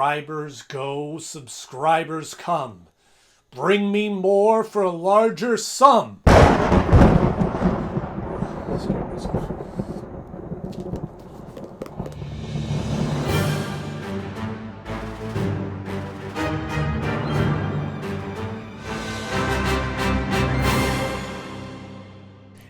Subscribers go, subscribers come. Bring me more for a larger sum.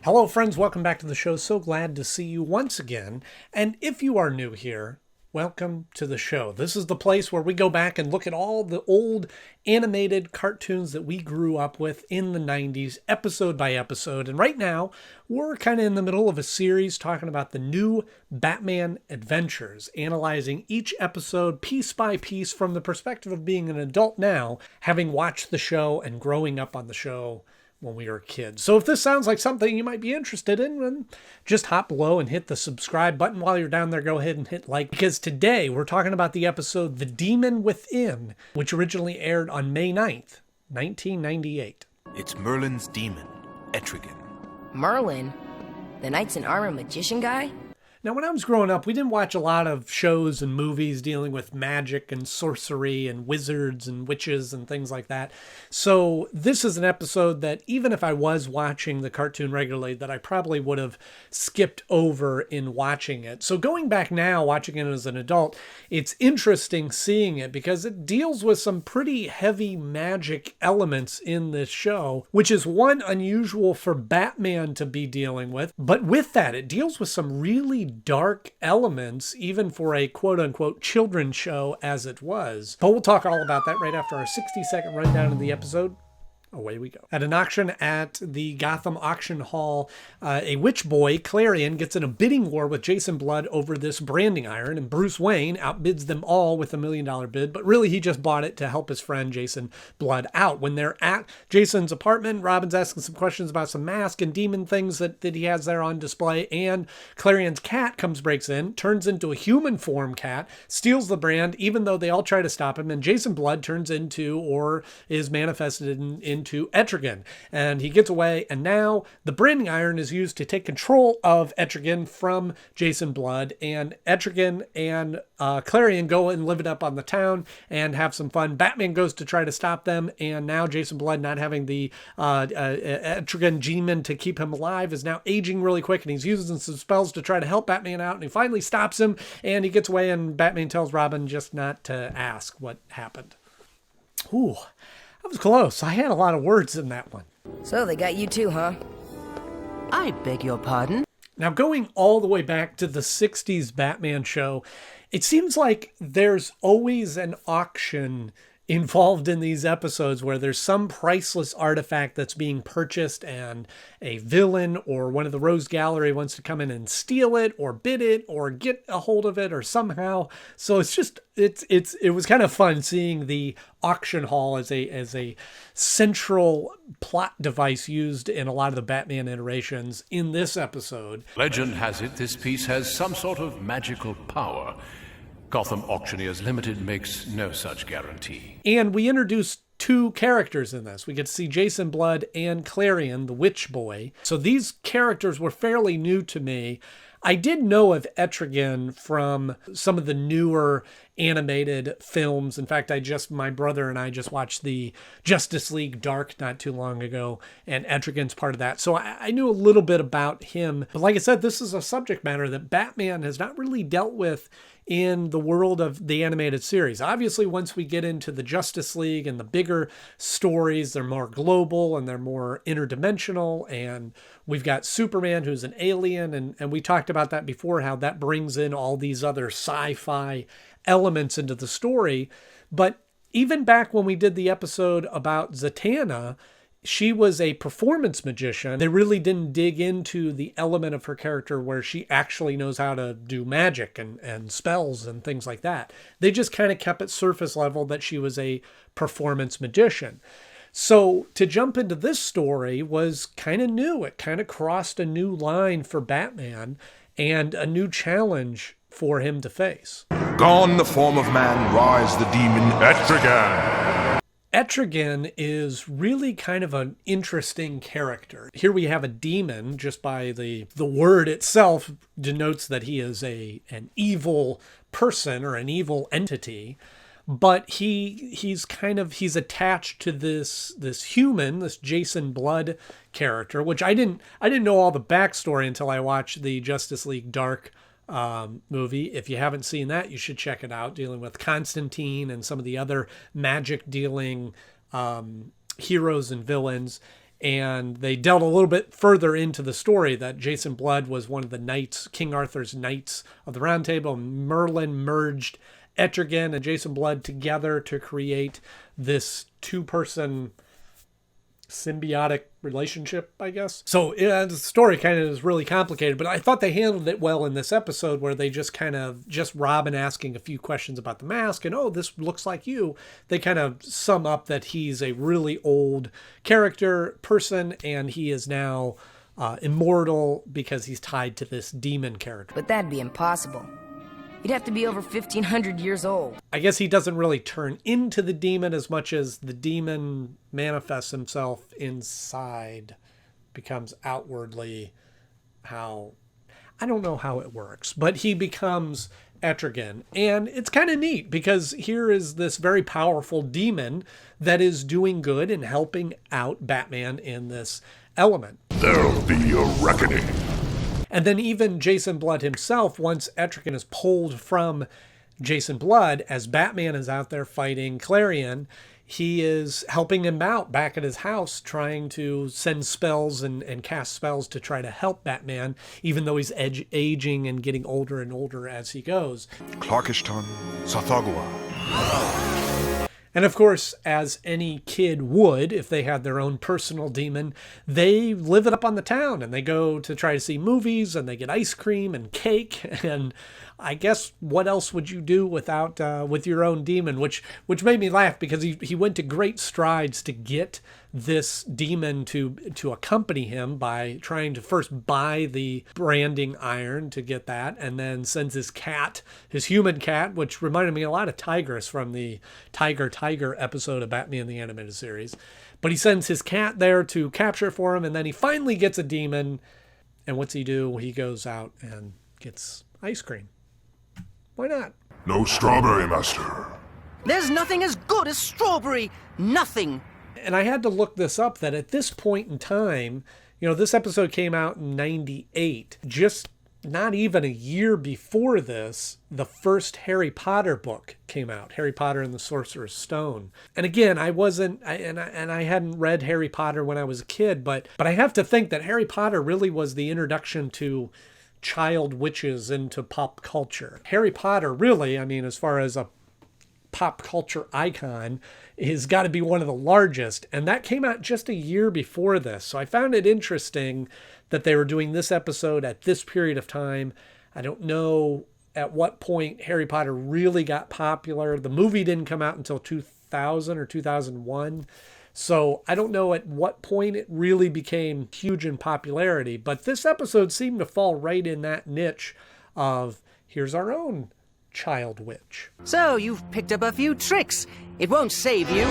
Hello friends, welcome back to the show. So glad to see you once again. And if you are new here, welcome to the show. This is the place where we go back and look at all the old animated cartoons that we grew up with in the 90s, episode by episode. And right now, we're kind of in the middle of a series talking about the new Batman adventures, analyzing each episode piece by piece from the perspective of being an adult now, having watched the show and growing up on the show when we were kids. So if this sounds like something you might be interested in, then just hop below and hit the subscribe button. While you're down there, go ahead and hit like, because today we're talking about the episode The Demon Within, which originally aired on May 9th, 1998. It's Merlin's demon, Etrigan. Merlin? The knights in armor magician guy? Now, when I was growing up, we didn't watch a lot of shows and movies dealing with magic and sorcery and wizards and witches and things like that. So this is an episode that even if I was watching the cartoon regularly, that I probably would have skipped over in watching it. So going back now, watching it as an adult, it's interesting seeing it because it deals with some pretty heavy magic elements in this show, which is one unusual for Batman to be dealing with. But with that, it deals with some really dark elements, even for a quote-unquote children's show as it was. But we'll talk all about that right after our 60-second rundown of the episode. Away we go. At an auction at the Gotham Auction Hall, a witch boy, Klarion, gets in a bidding war with Jason Blood over this branding iron, and Bruce Wayne outbids them all with $1 million bid, but really he just bought it to help his friend Jason Blood out. When they're at Jason's apartment, Robin's asking some questions about some mask and demon things that he has there on display, and Clarion's cat breaks in, turns into a human form cat, steals the brand, even though they all try to stop him, and Jason Blood turns into, or is manifested into Etrigan, and he gets away, and now the branding iron is used to take control of Etrigan from Jason Blood, and Etrigan and Klarion go and live it up on the town and have some fun. Batman goes to try to stop them, and now Jason Blood, not having the Etrigan demon to keep him alive, is now aging really quick, and he's using some spells to try to help Batman out, and he finally stops him, and he gets away, and Batman tells Robin just not to ask what happened. Ooh. That was close. I had a lot of words in that one. So they got you too, huh? I beg your pardon? Now, going all the way back to the 60s Batman show, it seems like there's always an auction involved in these episodes where there's some priceless artifact that's being purchased and a villain or one of the Rose Gallery wants to come in and steal it or bid it or get a hold of it or somehow. So it's just, it was kind of fun seeing the auction hall as a central plot device used in a lot of the Batman iterations in this episode. Legend has it this piece has some sort of magical power. Gotham Auctioneers Limited makes no such guarantee. And we introduced two characters in this. We get to see Jason Blood and Klarion, the witch boy. So these characters were fairly new to me. I did know of Etrigan from some of the newer animated films. In fact, my brother and I just watched the Justice League Dark not too long ago, and Etrigan's part of that. So I knew a little bit about him. But like I said, this is a subject matter that Batman has not really dealt with in the world of the animated series. Obviously, once we get into the Justice League and the bigger stories, they're more global and they're more interdimensional. And we've got Superman, who's an alien. And we talked about that before, how that brings in all these other sci-fi elements into the story. But even back when we did the episode about Zatanna, she was a performance magician. They really didn't dig into the element of her character where she actually knows how to do magic and spells and things like that. They just kind of kept it surface level that she was a performance magician. So to jump into this story was kind of new. It kind of crossed a new line for Batman and a new challenge for him to face. Gone the form of man, rise the demon Etrigan. Etrigan is really kind of an interesting character. Here we have a demon, just by the word itself denotes that he is an evil person or an evil entity. but he's attached to this human, this Jason Blood character, which I didn't know all the backstory until I watched the Justice League Dark movie. If you haven't seen that, you should check it out, dealing with Constantine and some of the other magic dealing heroes and villains. And they delved a little bit further into the story that Jason Blood was one of the knights, King Arthur's knights of the Round Table. Merlin merged Etrigan and Jason Blood together to create this two-person symbiotic relationship, I guess. So the story kind of is really complicated, but I thought they handled it well in this episode, where they just Robin asking a few questions about the mask and, oh, this looks like you. They kind of sum up that he's a really old person, and he is now immortal because he's tied to this demon character. But that'd be impossible. He'd have to be over 1,500 years old. I guess he doesn't really turn into the demon as much as the demon manifests himself inside, becomes outwardly I don't know how it works, but he becomes Etrigan. And it's kind of neat because here is this very powerful demon that is doing good and helping out Batman in this element. There'll be a reckoning. And then even Jason Blood himself, once Etrigan is pulled from Jason Blood, as Batman is out there fighting Klarion, he is helping him out back at his house, trying to send spells and cast spells to try to help Batman, even though he's aging and getting older and older as he goes. Clarkishton, Sathagua. And of course, as any kid would, if they had their own personal demon, they live it up on the town, and they go to try to see movies, and they get ice cream and cake. And I guess what else would you do with your own demon? Which made me laugh, because he went to great strides to get this demon to accompany him by trying to first buy the branding iron to get that, and then sends his human cat, which reminded me a lot of Tigress from the Tiger episode of Batman the Animated Series. But he sends his cat there to capture it for him, and then he finally gets a demon. And what's he do? He goes out and gets ice cream. Why not? No strawberry, master. There's nothing as good as strawberry. Nothing. And I had to look this up, that at this point in time, this episode came out in 98. Just not even a year before this, the first Harry Potter book came out, Harry Potter and the Sorcerer's Stone. And again, I hadn't read Harry Potter when I was a kid, but I have to think that Harry Potter really was the introduction to child witches into pop culture. Harry Potter really, as far as a pop culture icon, has got to be one of the largest, and that came out just a year before this. So I found it interesting that they were doing this episode at this period of time. I don't know at what point Harry Potter really got popular. The movie didn't come out until 2000 or 2001. So I don't know at what point it really became huge in popularity, but this episode seemed to fall right in that niche of, here's our own child witch. So you've picked up a few tricks. It won't save you.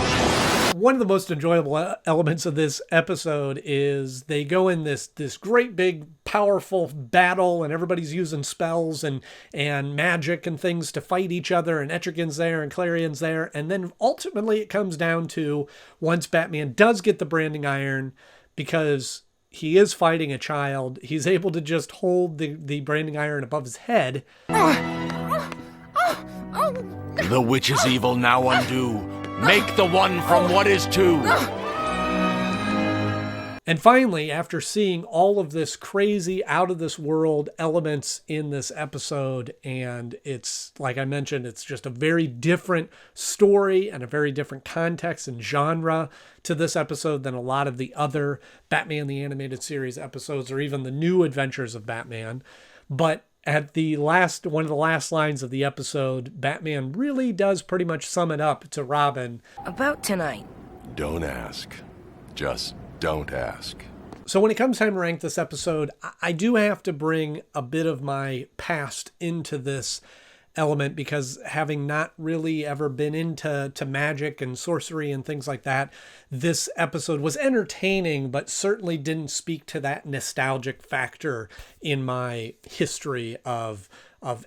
One of the most enjoyable elements of this episode is they go in this great big powerful battle, and everybody's using spells and magic and things to fight each other, and Etrigan's there and Clarion's there, and then ultimately it comes down to, once Batman does get the branding iron, because he is fighting a child, he's able to just hold the branding iron above his head. The witch's evil now undo. Make the one from what is two. And finally, after seeing all of this crazy, out-of-this-world elements in this episode, and it's, like I mentioned, it's just a very different story and a very different context and genre to this episode than a lot of the other Batman the Animated Series episodes, or even the New Adventures of Batman. But at one of the last lines of the episode, Batman really does pretty much sum it up to Robin. About tonight. Don't ask. Just don't ask. So when it comes time to rank this episode, I do have to bring a bit of my past into this element, because having not really ever been into magic and sorcery and things like that, this episode was entertaining, but certainly didn't speak to that nostalgic factor in my history of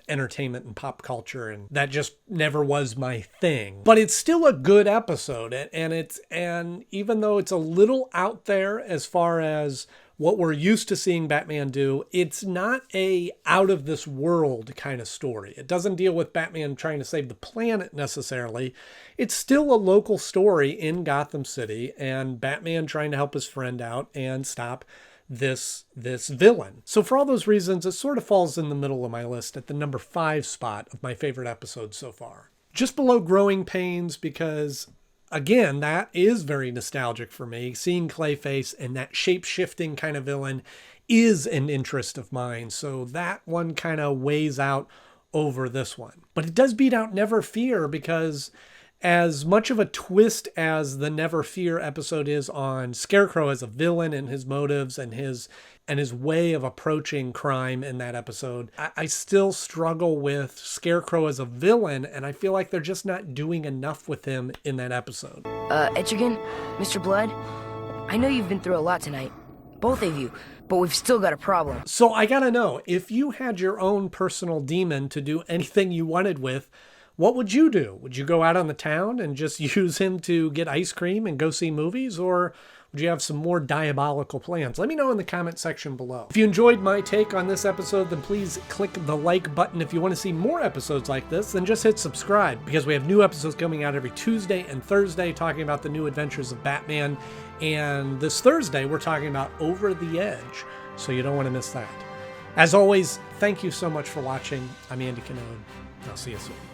entertainment and pop culture, and that just never was my thing. But it's still a good episode, and even though it's a little out there as far as what we're used to seeing Batman do, it's not a out of this world kind of story. It doesn't deal with Batman trying to save the planet necessarily. It's still a local story in Gotham City and Batman trying to help his friend out and stop this villain. So for all those reasons, it sort of falls in the middle of my list at the number 5 spot of my favorite episodes so far. Just below Growing Pains, because again, that is very nostalgic for me. Seeing Clayface and that shape-shifting kind of villain is an interest of mine. So that one kind of weighs out over this one. But it does beat out Never Fear, because as much of a twist as the Never Fear episode is on Scarecrow as a villain and his motives and his way of approaching crime in that episode, I still struggle with Scarecrow as a villain, and I feel like they're just not doing enough with him in that episode. Etrigan, Mr. Blood, I know you've been through a lot tonight, both of you, but we've still got a problem. So I gotta know, if you had your own personal demon to do anything you wanted with, what would you do? Would you go out on the town and just use him to get ice cream and go see movies? Or would you have some more diabolical plans? Let me know in the comment section below. If you enjoyed my take on this episode, then please click the like button. If you want to see more episodes like this, then just hit subscribe, because we have new episodes coming out every Tuesday and Thursday talking about the new adventures of Batman. And this Thursday, we're talking about Over the Edge, so you don't want to miss that. As always, thank you so much for watching. I'm Andy Knode. I'll see you soon.